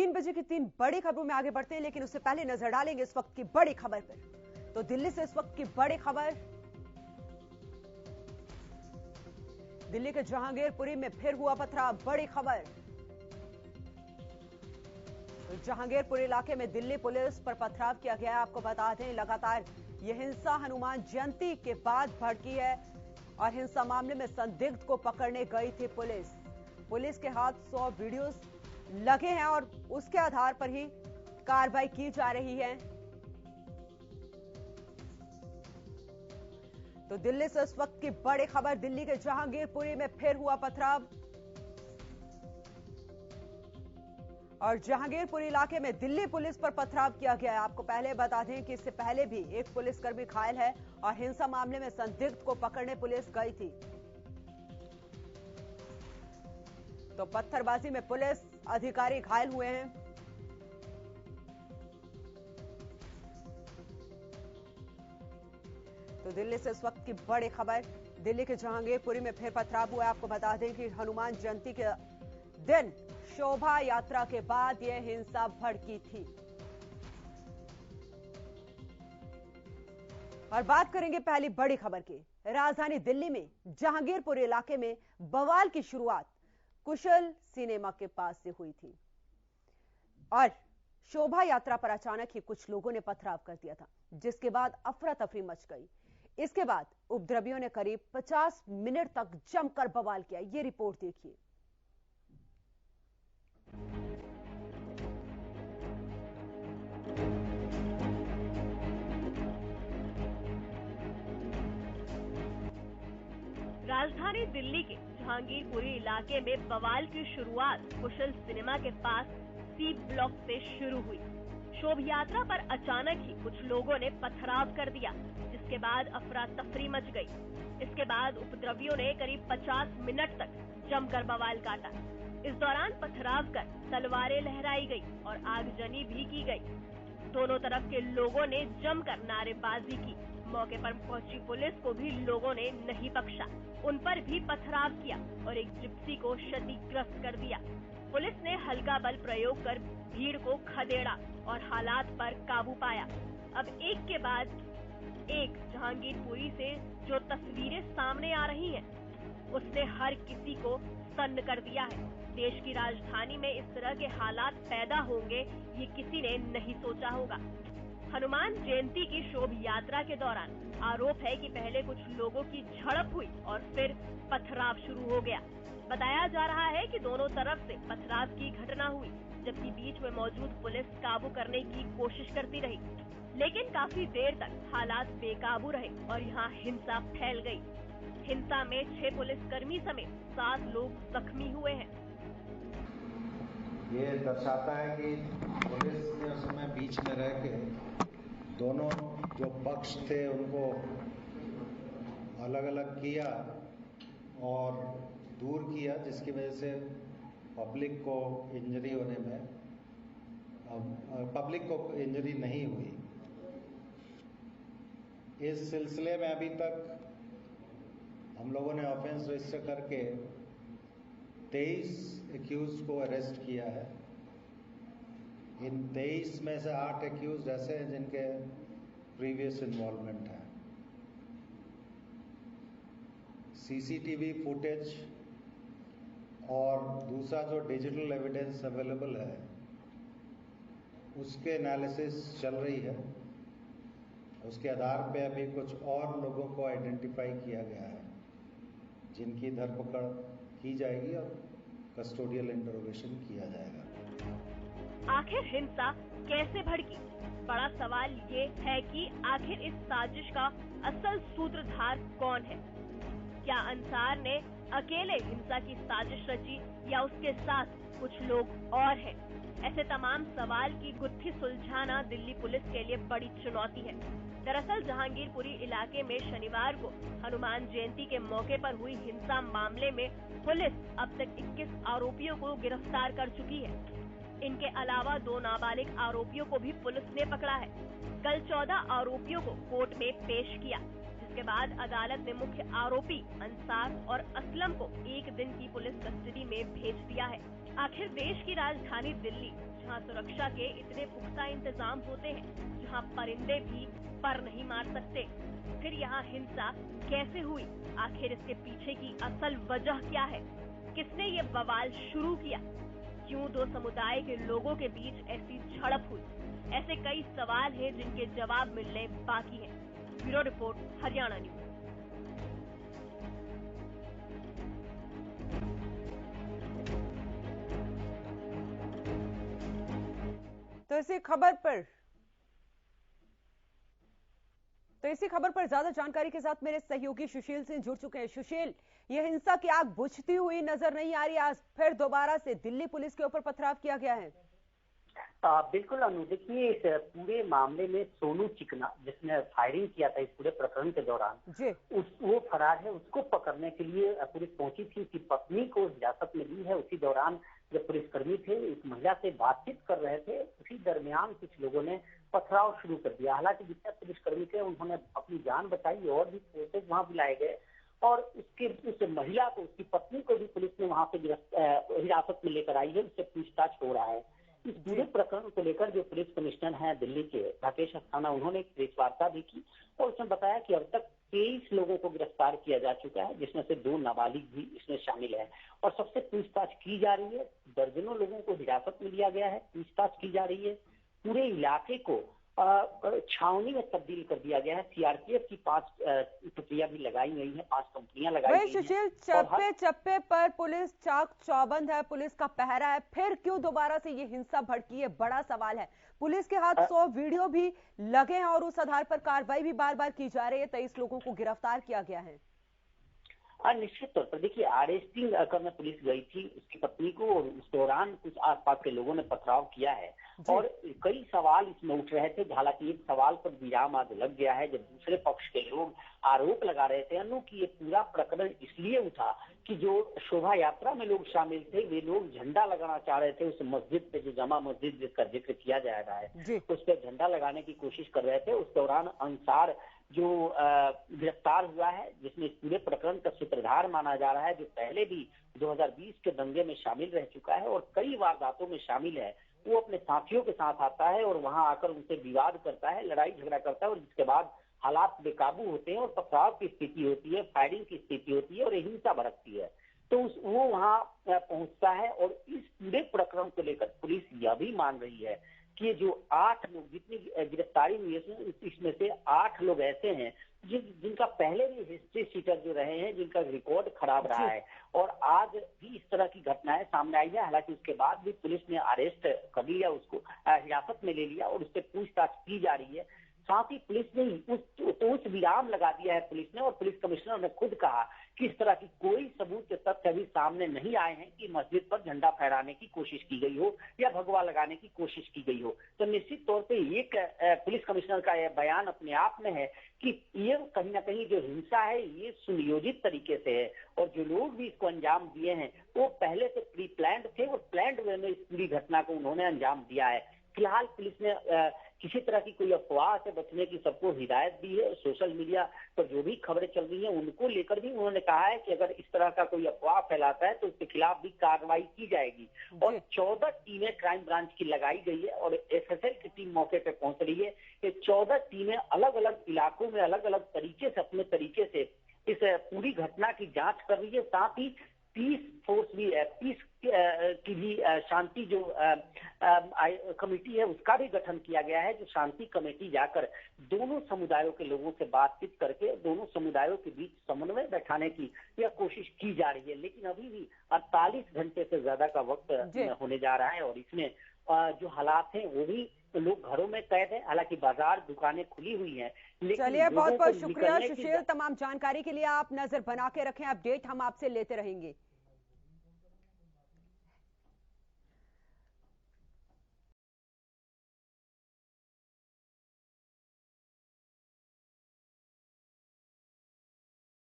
3 बजे की 3 बड़ी खबरों में आगे बढ़ते हैं, लेकिन उससे पहले नजर डालेंगे इस वक्त की बड़ी खबर पर। तो दिल्ली से इस वक्त की बड़ी खबर, दिल्ली के जहांगीरपुरी में फिर हुआ पथराव। बड़ी खबर, तो जहांगीरपुर इलाके में दिल्ली पुलिस पर पथराव किया गया है। आपको बता दें, लगातार यह हिंसा हनुमान जयंती के बाद भड़की है और हिंसा मामले में संदिग्ध को पकड़ने गई थी पुलिस। पुलिस के हाथ 100 वीडियोस लगे हैं और उसके आधार पर ही कार्रवाई की जा रही है। तो दिल्ली से इस वक्त की बड़ी खबर, दिल्ली के जहांगीरपुरी में फिर हुआ पथराव और जहांगीरपुर इलाके में दिल्ली पुलिस पर पथराव किया गया है। आपको पहले बता दें कि इससे पहले भी एक पुलिसकर्मी घायल है और हिंसा मामले में संदिग्ध को पकड़ने पुलिस गई थी। तो पत्थरबाजी में पुलिस अधिकारी घायल हुए हैं। तो दिल्ली से इस वक्त की बड़ी खबर, दिल्ली के जहांगीरपुरी में फिर पथराव हुआ है। आपको बता दें कि हनुमान जयंती के दिन शोभा यात्रा के बाद यह हिंसा भड़की थी। और बात करेंगे पहली बड़ी खबर की। राजधानी दिल्ली में जहांगीरपुर इलाके में बवाल की शुरुआत कुशल सिनेमा के पास से हुई थी और शोभा यात्रा पर अचानक ही कुछ लोगों ने पथराव कर दिया था, जिसके बाद अफरा तफरी मच गई। इसके बाद उपद्रवियों ने करीब 50 मिनट तक जमकर बवाल किया। यह रिपोर्ट देखिए। राजधानी दिल्ली के जहांगीरपुरी इलाके में बवाल की शुरुआत कुशल सिनेमा के पास सी ब्लॉक से शुरू हुई। शोभा यात्रा पर अचानक ही कुछ लोगों ने पथराव कर दिया, जिसके बाद अफरा तफरी मच गई। इसके बाद उपद्रवियों ने करीब 50 मिनट तक जमकर बवाल काटा। इस दौरान पथराव कर तलवारें लहराई गई और आगजनी भी की गई। दोनों तरफ के लोगों ने जमकर नारेबाजी की। मौके पर पहुंची पुलिस को भी लोगों ने नहीं बख्शा, उन पर भी पथराव किया और एक जिप्सी को क्षतिग्रस्त कर दिया। पुलिस ने हल्का बल प्रयोग कर भीड़ को खदेड़ा और हालात पर काबू पाया। अब एक के बाद एक जहांगीरपुरी से जो तस्वीरें सामने आ रही हैं, उसने हर किसी को सन्न कर दिया है। देश की राजधानी में इस तरह के हालात पैदा होंगे, ये किसी ने नहीं सोचा होगा। हनुमान जयंती की शोभा यात्रा के दौरान आरोप है कि पहले कुछ लोगों की झड़प हुई और फिर पथराव शुरू हो गया। बताया जा रहा है कि दोनों तरफ से पथराव की घटना हुई, जबकि बीच में मौजूद पुलिस काबू करने की कोशिश करती रही, लेकिन काफी देर तक हालात बेकाबू रहे और यहाँ हिंसा फैल गई। हिंसा में 6 पुलिसकर्मी समेत 7 लोग जख्मी हुए हैं। ये दर्शाता है कि पुलिस ने उस समय बीच में रह के दोनों जो पक्ष थे उनको अलग अलग किया और दूर किया, जिसकी वजह से पब्लिक को इंजरी होने में पब्लिक को इंजरी नहीं हुई। इस सिलसिले में अभी तक हम लोगों ने ऑफेंस रजिस्टर करके 23 एक्यूज को अरेस्ट किया है। इन 23 में से 8 एक्यूज ऐसे हैं जिनके प्रीवियस इन्वॉल्वमेंट है। सीसीटीवी फुटेज और दूसरा जो डिजिटल एविडेंस अवेलेबल है उसके एनालिसिस चल रही है। उसके आधार पे अभी कुछ और लोगों को आइडेंटिफाई किया गया है, जिनकी धरपकड़ की जाएगी और कस्टोडियल इंटरोगेशन किया जाएगा। आखिर हिंसा कैसे भड़की? बड़ा सवाल ये है कि आखिर इस साजिश का असल सूत्रधार कौन है? क्या अंसार ने अकेले हिंसा की साजिश रची या उसके साथ कुछ लोग और हैं? ऐसे तमाम सवाल की गुत्थी सुलझाना दिल्ली पुलिस के लिए बड़ी चुनौती है। दरअसल जहांगीरपुरी इलाके में शनिवार को हनुमान जयंती के मौके पर हुई हिंसा मामले में पुलिस अब तक 21 आरोपियों को गिरफ्तार कर चुकी है। इनके अलावा 2 नाबालिग आरोपियों को भी पुलिस ने पकड़ा है। कल 14 आरोपियों को कोर्ट में पेश किया, जिसके बाद अदालत ने मुख्य आरोपी अंसार और असलम को 1 दिन की पुलिस कस्टडी में भेज दिया है। आखिर देश की राजधानी दिल्ली जहां सुरक्षा के इतने पुख्ता इंतजाम होते हैं, जहां परिंदे भी पर नहीं मार सकते, फिर यहाँ हिंसा कैसे हुई? आखिर इसके पीछे की असल वजह क्या है? किसने ये बवाल शुरू किया? क्यों दो समुदाय के लोगों के बीच ऐसी झड़प हुई? ऐसे कई सवाल हैं जिनके जवाब मिलने बाकी हैं। Bureau report, Haryana news. तो इसी खबर पर ज्यादा जानकारी के साथ मेरे सहयोगी सुशील सिंह जुड़ चुके हैं। सुशील, यह हिंसा की आग बुझती हुई नजर नहीं आ रही, आज फिर दोबारा से दिल्ली पुलिस के ऊपर पथराव किया गया है। बिल्कुल अनु, देखिए इस पूरे मामले में सोनू चिकना जिसने फायरिंग किया था इस पूरे प्रकरण के दौरान, वो फरार है। उसको पकड़ने के लिए पुलिस पहुंची थी, उसकी पत्नी को हिरासत में ली है। उसी दौरान जब पुलिसकर्मी थे इस महिला से बातचीत कर रहे थे, उसी दरमियान कुछ लोगों ने पथराव शुरू कर दिया। हालांकि जितने पुलिसकर्मी थे उन्होंने अपनी जान बचाई और भी फोर्सेज वहां बुलाए गए और उस महिला को, उसकी पत्नी को भी पुलिस ने वहां पे हिरासत में लेकर आई है। उससे पूछताछ हो रहा है। इस पूरे प्रकरण को लेकर जो पुलिस कमिश्नर हैं दिल्ली के, राकेश अस्थाना, उन्होंने एक प्रेस वार्ता भी की और उसने बताया कि अब तक 23 लोगों को गिरफ्तार किया जा चुका है, जिसमें से 2 नाबालिग भी इसमें शामिल है और सबसे पूछताछ की जा रही है। दर्जनों लोगों को हिरासत में लिया गया है, पूछताछ की जा रही है। पूरे इलाके को छावनी में तब्दील कर दिया गया है। सीआरपीएफ की 5 टुकड़ियां भी लगाई गई हैं, 5 कंपनियां लगाई गई हैं। सुशील, चप्पे चप्पे पर पुलिस चाक चौबंद है, पुलिस का पहरा है, फिर क्यों दोबारा से ये हिंसा भड़की है? बड़ा सवाल है। पुलिस के हाथ 100 वीडियो भी लगे हैं और उस आधार पर कार्रवाई भी बार बार की जा रही है। 23 लोगों को गिरफ्तार किया गया है। निश्चित तौर पर देखिए, अरेस्टिंग करने पुलिस गई थी उसकी पत्नी को और उस दौरान कुछ आसपास के लोगों ने पथराव किया है और कई सवाल इसमें उठ रहे थे। हालांकि एक सवाल पर विराम आज लग गया है जब दूसरे पक्ष के लोग आरोप लगा रहे थे अनु कि ये पूरा प्रकरण इसलिए उठा कि जो शोभा यात्रा में लोग शामिल थे वे लोग झंडा लगाना चाह रहे थे उस मस्जिद पे, जो जामा मस्जिद जिसका जिक्र किया जा रहा है, उस पर झंडा लगाने की कोशिश कर रहे थे। उस दौरान अंसार जो गिरफ्तार हुआ है, जिसमें इस पूरे प्रकरण का सूत्रधार माना जा रहा है, जो पहले भी 2020 के दंगे में शामिल रह चुका है और कई वारदातों में शामिल है, वो अपने साथियों के साथ आता है और वहां आकर उनसे विवाद करता है, लड़ाई झगड़ा करता है और जिसके बाद हालात बेकाबू होते हैं और पथराव की स्थिति होती है, फायरिंग की स्थिति होती है और हिंसा भड़कती है। तो वो वहां पहुंचता है और इस पूरे प्रकरण को लेकर पुलिस यह भी मान रही है कि जो 8 लोग जितनी गिरफ्तारी हुई है इसमें से 8 लोग ऐसे हैं जिनका पहले भी हिस्ट्री शीटर जो रहे हैं, जिनका रिकॉर्ड खराब रहा है और आज भी इस तरह की घटनाएं सामने आई है। हालांकि उसके बाद भी पुलिस ने अरेस्ट कर लिया, उसको हिरासत में ले लिया और उससे पूछताछ की जा रही है। साथ ही पुलिस ने उस विराम लगा दिया है पुलिस ने और पुलिस कमिश्नर ने खुद कहा कि इस तरह की कोई सबूत तथ्य अभी सामने नहीं आए हैं कि मस्जिद पर झंडा फहराने की कोशिश की गई हो या भगवा लगाने की कोशिश की गई हो। तो निश्चित तौर पे एक पुलिस कमिश्नर का यह बयान अपने आप में है कि ये कहीं ना कहीं जो हिंसा है ये सुनियोजित तरीके से है और जो लोग भी इसको अंजाम दिए हैं वो पहले से प्री प्लान्ड थे और प्लान्ड वे में इस पूरी घटना को उन्होंने अंजाम दिया है। फिलहाल पुलिस ने किसी तरह की कोई अफवाह से बचने की सबको हिदायत दी है। सोशल मीडिया पर जो भी खबरें चल रही हैं उनको लेकर भी उन्होंने कहा है कि अगर इस तरह का कोई अफवाह फैलाता है तो उसके खिलाफ भी कार्रवाई की जाएगी और 14 टीमें क्राइम ब्रांच की लगाई गई है और एफएसएल की टीम मौके पे पहुंच रही है। ये 14 टीमें अलग अलग इलाकों में अलग अलग तरीके से अपने तरीके से इस पूरी घटना की जांच कर रही है। साथ ही पीस फोर्स भी है, पीस की भी शांति जो कमेटी है उसका भी गठन किया गया है, जो शांति कमेटी जाकर दोनों समुदायों के लोगों से बातचीत करके दोनों समुदायों के बीच समन्वय बैठाने की यह कोशिश की जा रही है। लेकिन अभी भी 48 घंटे से ज्यादा का वक्त होने जा रहा है और इसमें जो हालात हैं वो भी लोग घरों में कैद हैं। हालांकि बाजार दुकानें खुली हुई हैं। चलिए, बहुत बहुत शुक्रिया सुशील, तमाम जानकारी के लिए। आप नजर बना के रखें, अपडेट हम आपसे लेते रहेंगे।